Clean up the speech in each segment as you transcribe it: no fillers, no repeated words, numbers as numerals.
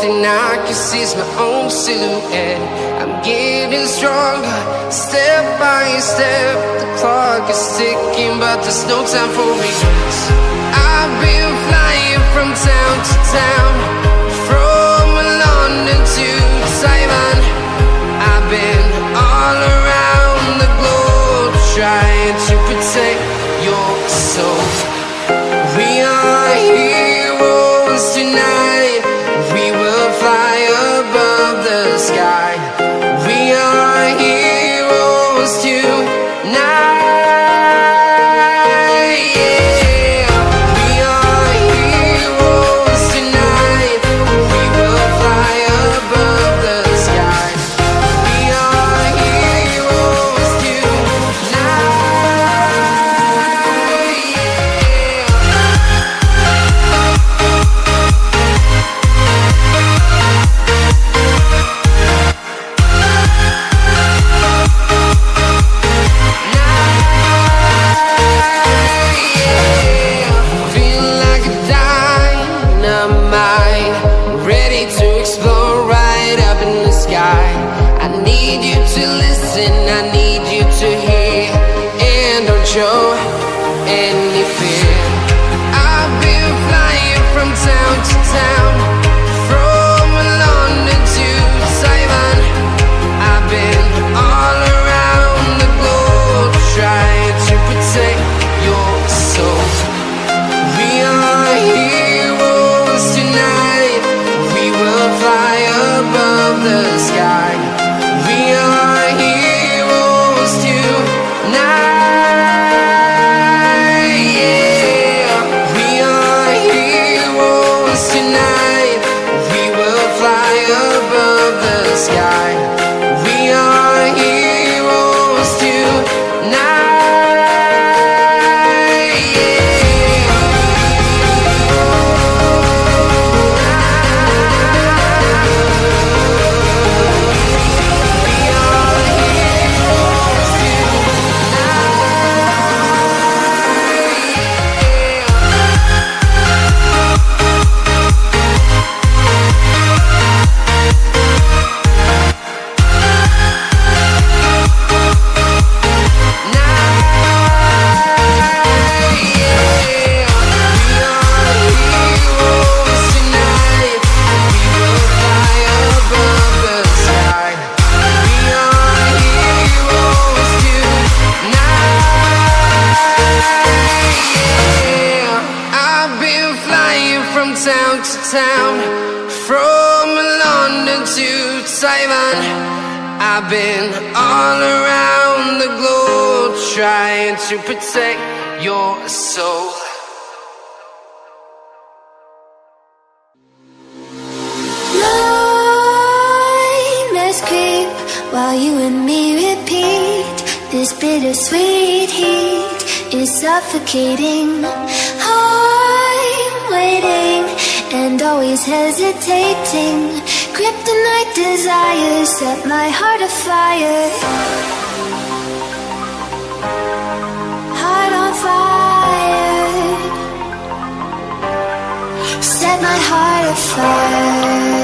thing I can see is my own silhouette. I'm getting stronger, step by step. The clock is ticking, but there's no time for regrets. I've been flying from town to town, from London to Taiwan. I've been all around the globe, trying to protect your soul. We are heroes tonight. We will fly above the sky. We are heroes tonight. Yeah. We are heroes tonight. We will fly above the sky. We are heroes tonight. I need you to listen, I need you to hear, and don't show any fear. I've been flying from town to town, from London to Taiwan. I've been all around the globe, trying to protect your soul. We are heroes tonight. We will fly above the sky. We are heroes tonight. Yeah. We are heroes tonight. We will fly above the sky. We are heroes tonight. Town to town, from London to Taiwan. I've been all around the globe, trying to protect your soul. Nightmares creep while you and me repeat. This bittersweet heat is suffocating. I'm waiting and always hesitating. Kryptonite desires set my heart afire. Heart on fire. Set my heart afire.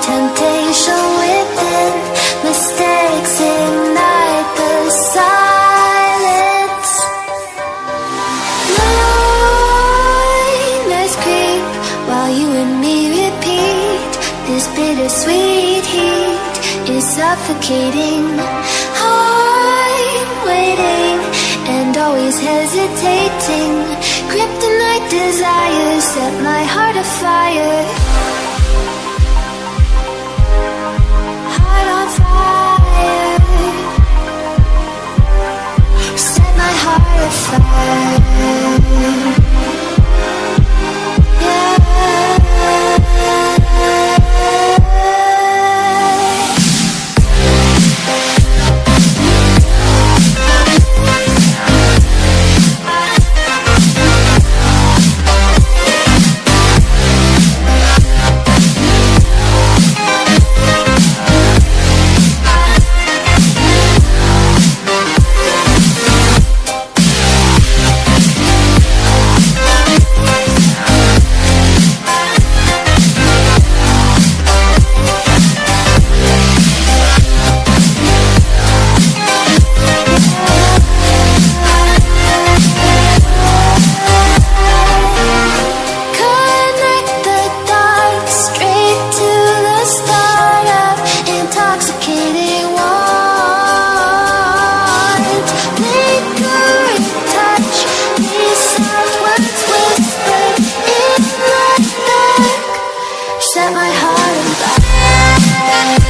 Temptation within, mistakes ignite the silence. Nightmares creep while you and me repeat this bittersweet suffocating. I'm waiting and always hesitating. Kryptonite desires set my heart afire. Heart on fire. Set my heart afire. Set my heart on fire.